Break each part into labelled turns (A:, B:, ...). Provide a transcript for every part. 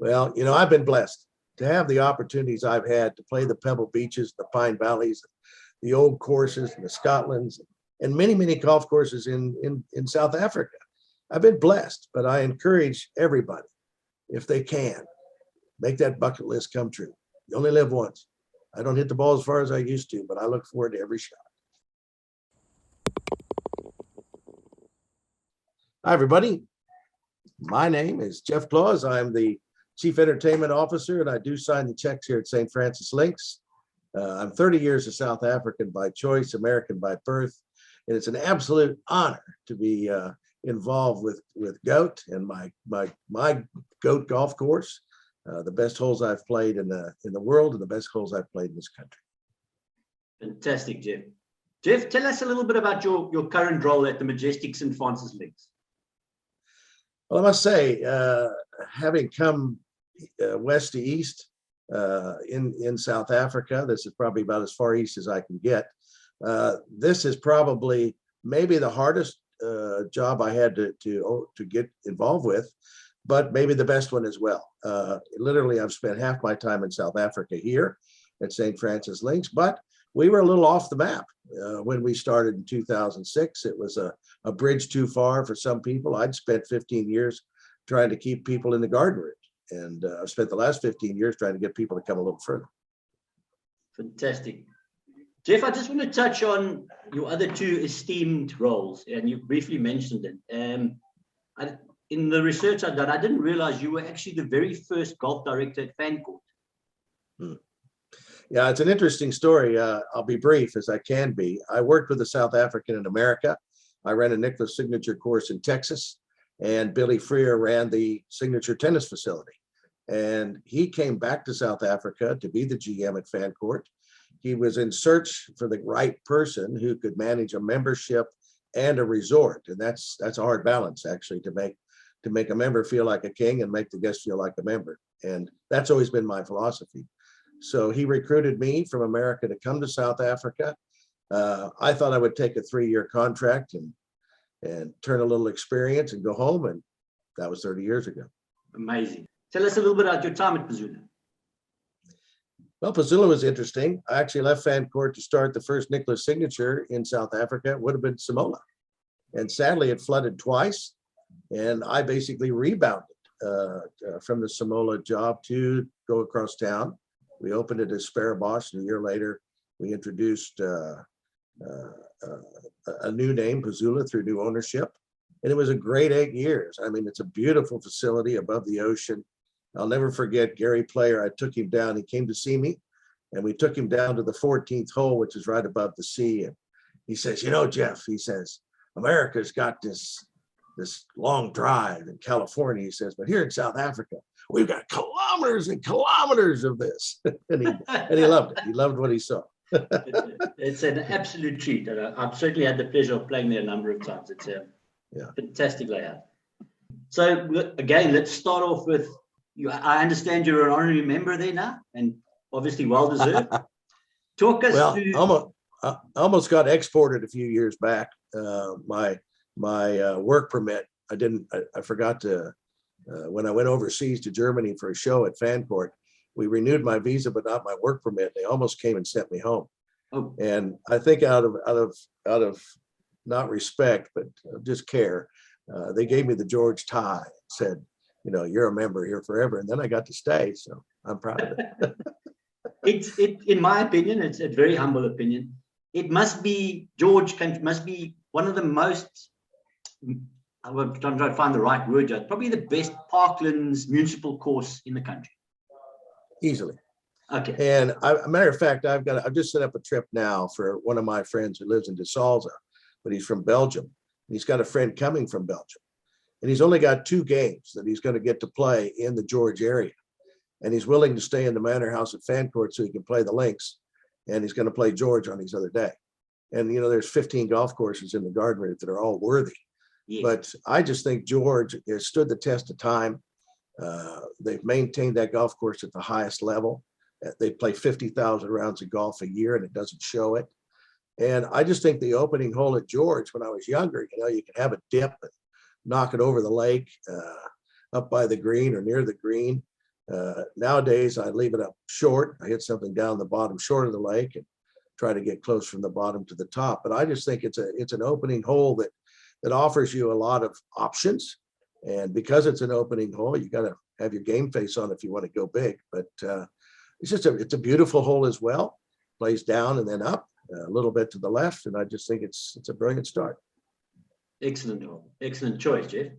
A: Well, I've been blessed to have the opportunities I've had to play the Pebble Beaches, the Pine Valleys, the old courses, and the Scotlands, and many, many golf courses in South Africa. I've been blessed, but I encourage everybody, if they can, make that bucket list come true. You only live once. I don't hit the ball as far as I used to, but I look forward to every shot. Hi, everybody. My name is Jeff Claus. I'm the Chief Entertainment Officer, and I do sign the checks here at St. Francis Links. I'm 30 years a South African by choice, American by birth, and it's an absolute honor to be involved with G.O.A.T and my G.O.A.T golf course. The best holes I've played in the world and the best holes I've played in this country.
B: Fantastic, Jeff. Jeff, tell us a little bit about your current role at the majestic St. Francis Links.
A: Well, I must say, having come west to east in South Africa, this is probably about as far east as I can get. This is probably maybe the hardest job I had to get involved with, but maybe the best one as well. Literally, I've spent half my time in South Africa here at St. Francis Links, but we were a little off the map when we started in 2006. It was a bridge too far for some people. I'd spent 15 years trying to keep people in the garden route, and I've spent the last 15 years trying to get people to come a little further.
B: Fantastic. Jeff, I just want to touch on your other two esteemed roles, and you briefly mentioned it. In the research I've done, I didn't realize you were actually the very first golf director at Fancourt.
A: Yeah, it's an interesting story. I'll be brief as I can be. I worked with a South African in America. I ran a Nicklaus signature course in Texas, and Billy Freer ran the signature tennis facility. And he came back to South Africa to be the GM at Fancourt. He was in search for the right person who could manage a membership and a resort. And that's a hard balance, actually, to make a member feel like a king and make the guest feel like a member. And that's always been my philosophy. So he recruited me from America to come to South Africa. I thought I would take a 3-year contract and turn a little experience and go home. And that was 30 years ago.
B: Amazing. Tell us a little bit about your time at Pezula.
A: Well, Pezula was interesting. I actually left Fancourt to start the first Nicklaus signature in South Africa. It would have been Samoa. And sadly, it flooded twice. And I basically rebounded from the Samoa job to go across town. We opened it as Stellenbosch, and a year later, we introduced a new name, Pezula, through new ownership. And it was a great 8 years. I mean, it's a beautiful facility above the ocean. I'll never forget Gary Player. I took him down. He came to see me, and we took him down to the 14th hole, which is right above the sea. And he says, Jeff, he says, America's got this long drive in California, he says, but here in South Africa, we've got kilometers and kilometers of this. and he loved it. He loved what he saw.
B: It's an absolute treat. I've certainly had the pleasure of playing there a number of times. It's a fantastic layout. So again, let's start off with you. I understand you're an honorary member there now, and obviously well-deserved. Talk us through.
A: I almost got exported a few years back. My work permit, I forgot to, when I went overseas to Germany for a show at Fancourt, we renewed my visa, but not my work permit. They almost came and sent me home.
B: Oh.
A: And I think out of not respect, but just care, they gave me the George tie and said, you're a member here forever. And then I got to stay. So I'm proud of it.
B: In my opinion, it's a very humble opinion. It must be, George must be one of the most, I'm trying to find the right word, probably the best parklands municipal course in the country.
A: Easily.
B: Okay.
A: And a matter of fact, I've just set up a trip now for one of my friends who lives in De Salza, but he's from Belgium. He's got a friend coming from Belgium, and he's only got 2 games that he's going to get to play in the George area. And he's willing to stay in the Manor House at Fancourt so he can play the links, and he's going to play George on his other day. And, there's 15 golf courses in the garden route that are all worthy. Yeah. But I just think George has stood the test of time. They've maintained that golf course at the highest level. They play 50,000 rounds of golf a year, and it doesn't show it. And I just think the opening hole at George, when I was younger, you could have a dip and knock it over the lake, up by the green or near the green. Nowadays, I leave it up short. I hit something down the bottom short of the lake and try to get close from the bottom to the top. But I just think it's an opening hole that offers you a lot of options. And because it's an opening hole, you got to have your game face on if you want to go big. But it's a beautiful hole as well. Plays down and then up a little bit to the left, and I just think it's a brilliant start.
B: Excellent hole, excellent choice, Jeff.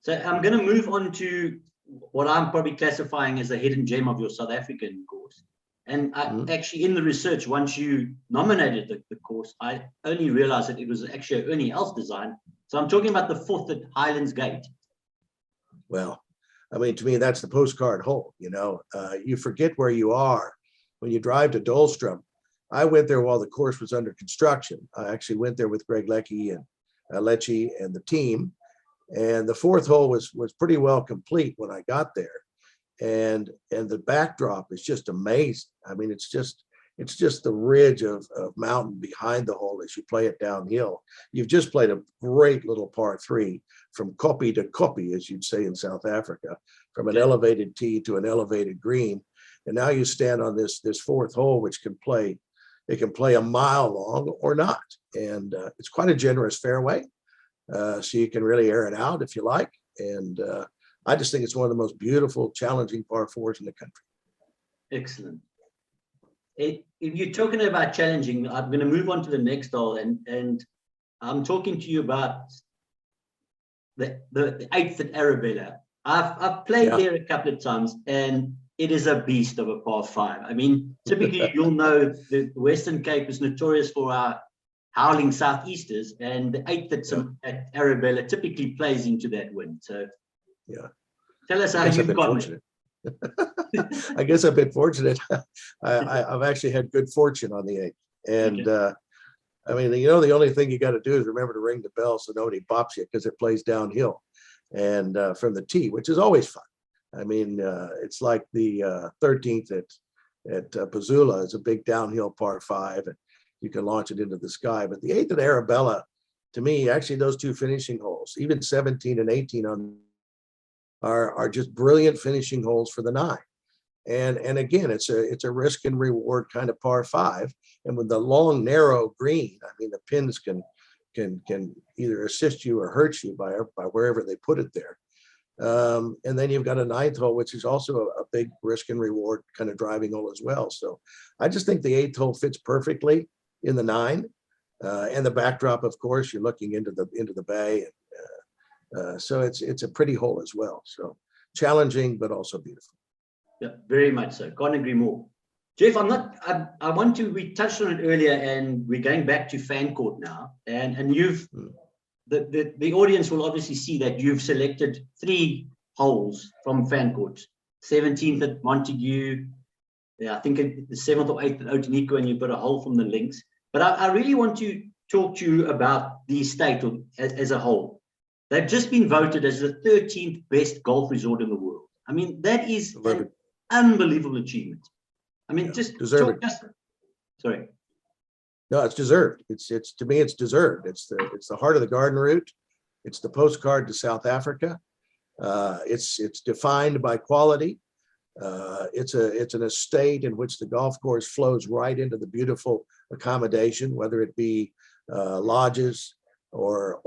B: So I'm going to move on to what I'm probably classifying as a hidden gem of your South African course. And actually, in the research, once you nominated the course, I only realized that it was actually an Ernie Els design. So I'm talking about the 4th at Highlands Gate.
A: Well, I mean, to me, that's the postcard hole. You forget where you are when you drive to Dolstrom. I went there while the course was under construction. I actually went there with Greg Leckie and Lecce and the team. And the 4th hole was pretty well complete when I got there. And the backdrop is just amazing. I mean, it's just the ridge of mountain behind the hole as you play it downhill. You've just played a great little par 3 from kopje to kopje, as you'd say in South Africa, from an elevated tee to an elevated green. And now you stand on this 4th hole, which can play a mile long or not. And it's quite a generous fairway. So you can really air it out if you like. And I just think it's one of the most beautiful, challenging par 4s in the country.
B: Excellent. If you're talking about challenging, I'm going to move on to the next hole, and I'm talking to you about the 8th at Arabella. I've played there a couple of times, and it is a beast of a par 5. I mean, typically you'll know the Western Cape is notorious for our howling southeasters, and the 8th at Arabella typically plays into that wind. So tell us how you've got it.
A: I guess I've been fortunate. I've actually had good fortune on the 8th. And I mean, the only thing you got to do is remember to ring the bell so nobody bops you, because it plays downhill and from the tee, which is always fun. I mean, it's like the 13th at Pezula is a big downhill par 5, and you can launch it into the sky. But the 8th at Arabella, to me, actually those 2 finishing holes, even 17 and 18 are just brilliant finishing holes for the 9. And again, it's a risk and reward kind of par 5. And with the long, narrow green, I mean, the pins can either assist you or hurt you by wherever they put it there. And then you've got a 9th hole, which is also a big risk and reward kind of driving hole as well. So I just think the 8th hole fits perfectly in the 9, and the backdrop, of course, you're looking into the bay. So it's a pretty hole as well. So challenging, but also beautiful.
B: Yeah, very much so. Can't agree more. Jeff, we touched on it earlier, and we're going back to Fancourt now. And you've, the audience will obviously see that you've selected 3 holes from Fancourt. 17th at Montague. I think the 7th or 8th at Outeniqua, and you've got a hole from the links. But I really want to talk to you about the estate as a whole. They've just been voted as the 13th best golf resort in the world. I mean, that is an unbelievable achievement. I mean, just deserved. Sorry.
A: No, it's deserved. It's to me, it's deserved. It's the heart of the garden route. It's the postcard to South Africa. It's defined by quality. It's an estate in which the golf course flows right into the beautiful accommodation, whether it be lodges or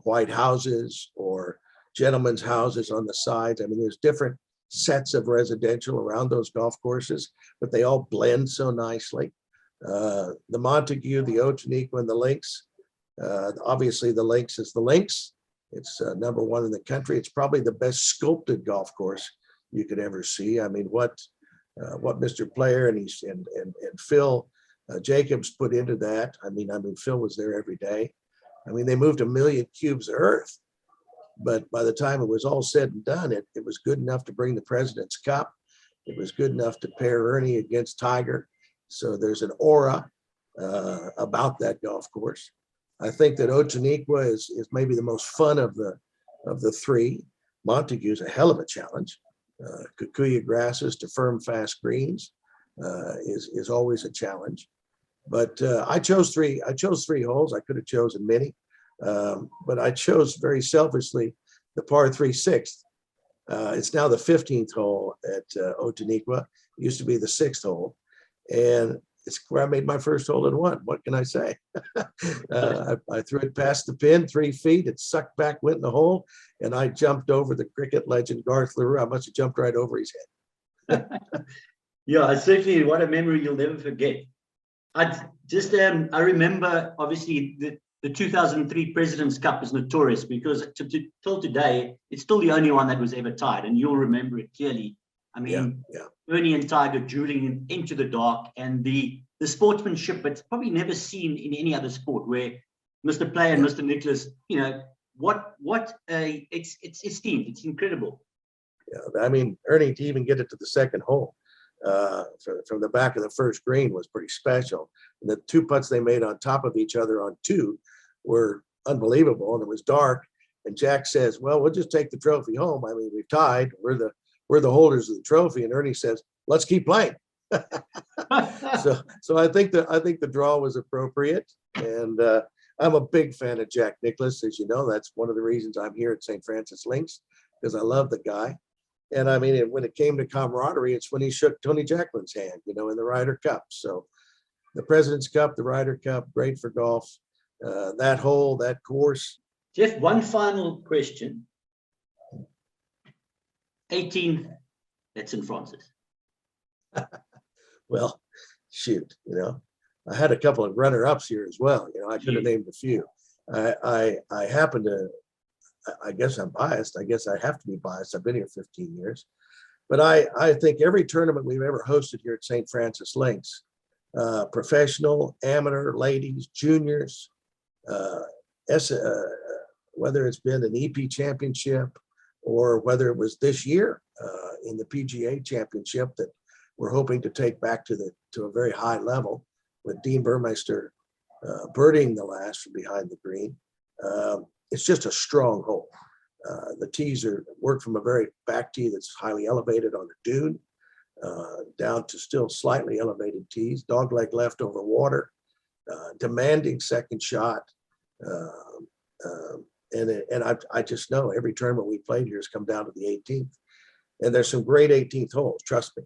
A: white houses or gentlemen's houses on the sides. I mean, there's different sets of residential around those golf courses, but they all blend so nicely. The Montague, the Outeniqua, and the Links. Obviously, the Links is the Links. It's number 1 in the country. It's probably the best sculpted golf course you could ever see. I mean, what Mr. Player and Phil Jacobs put into that. I mean, Phil was there every day. I mean, they moved 1 million cubes of earth, but by the time it was all said and done, it was good enough to bring the President's Cup. It was good enough to pair Ernie against Tiger. So there's an aura about that golf course. I think that Outeniqua is maybe the most fun of the 3. Montague is a hell of a challenge. Kikuyu grasses to firm, fast greens is always a challenge. But I chose 3 holes. I could have chosen many, but I chose very selfishly the par 3 6th. It's now the 15th hole at Otaniqua. It used to be the 6th hole. And it's where I made my first hole in one. What can I say? I threw it past the pin 3 feet. It sucked back, went in the hole, and I jumped over the cricket legend Garth LaRue. I must have jumped right over his head.
B: Yeah, certainly what a memory you'll never forget. I remember obviously the 2003 President's Cup is notorious because till today it's still the only one that was ever tied, and you'll remember it clearly. I mean, Ernie and Tiger dueling into the dark, and the sportsmanship it's probably never seen in any other sport, where Mr. Player and Mr. Nicklaus, you know, it's esteemed, it's incredible.
A: Yeah, I mean, Ernie to even get it to the second hole from the back of the first green was pretty special. And the 2 putts they made on top of each other on 2 were unbelievable, and it was dark. And Jack says, "Well, we'll just take the trophy home. I mean, we've tied. We're the holders of the trophy." And Ernie says, "Let's keep playing." So I think the draw was appropriate, and I'm a big fan of Jack Nicklaus, as you know. That's one of the reasons I'm here at St. Francis Links, because I love the guy. And I mean, when it came to camaraderie, it's when he shook Tony Jacquelin's hand, you know, in the Ryder Cup. So the President's Cup, the Ryder Cup, great for golf. That hole, that course.
B: Jeff, one final question. 18th at St. Francis.
A: Well, shoot, you know, I had a couple of runner-ups here as well. You know, I could have named a few. I happen to, I guess I'm biased. I guess I have to be biased. I've been here 15 years. But I think every tournament we've ever hosted here at St. Francis Links, professional, amateur, ladies, juniors, whether it's been an EP championship or whether it was this year in the PGA Championship that we're hoping to take back to a very high level with Dean Burmeister birdieing the last from behind the green. It's just a strong hole. The tees work from a very back tee that's highly elevated on the dune down to still slightly elevated tees, dogleg left over water, demanding second shot. And I just know every tournament we played here has come down to the 18th. And there's some great 18th holes, trust me.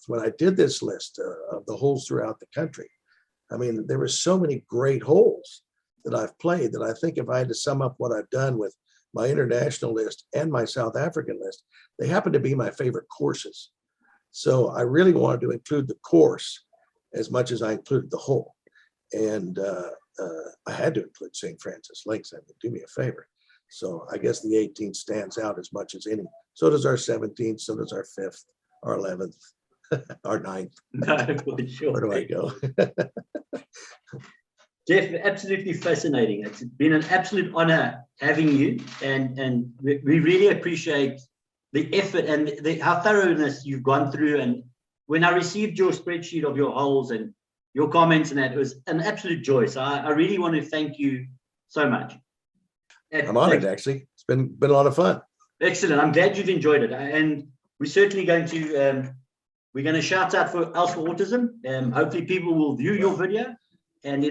A: When I did this list of the holes throughout the country, I mean, there were so many great holes that I've played that I think if I had to sum up what I've done with my international list and my South African list, they happen to be my favorite courses. So I really wanted to include the course as much as I included the hole. And I had to include St. Francis Links. I mean, do me a favor. So I guess the 18th stands out as much as any. So does our 17th, so does our 5th, our 11th, our 9th.
B: No, sure.
A: Where do I go?
B: Jeff, absolutely fascinating. It's been an absolute honor having you, and we really appreciate the effort and how thoroughness you've gone through. And when I received your spreadsheet of your holes and your comments and that, it was an absolute joy. So I really want to thank you so much.
A: I'm honored, actually. It's been a lot of fun.
B: Excellent. I'm glad you've enjoyed it. And we're certainly going to shout out for Els for Autism. Hopefully people will view your video. And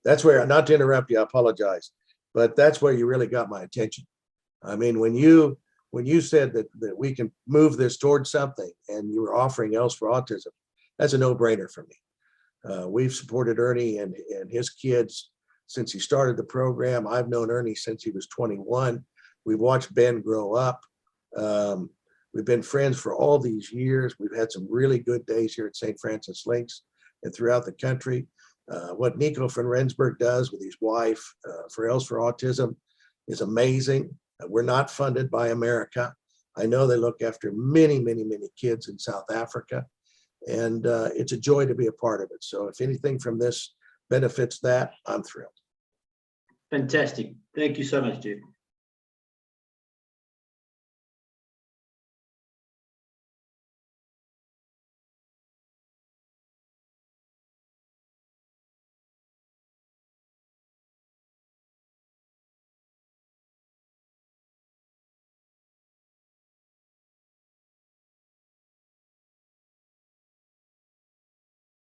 A: that's where, not to interrupt you, I apologize, but that's where you really got my attention. I mean, when you said that we can move this towards something and you were offering Els for Autism, that's a no-brainer for me. We've supported Ernie and his kids since he started the program. I've known Ernie since he was 21. We've watched Ben grow up. We've been friends for all these years. We've had some really good days here at St. Francis Links and throughout the country. What Nico van Rensburg does with his wife for Els for Autism is amazing. We're not funded by America. I know they look after many, many, many kids in South Africa, and it's a joy to be a part of it. So if anything from this benefits that, I'm thrilled.
B: Fantastic. Thank you so much, Jim.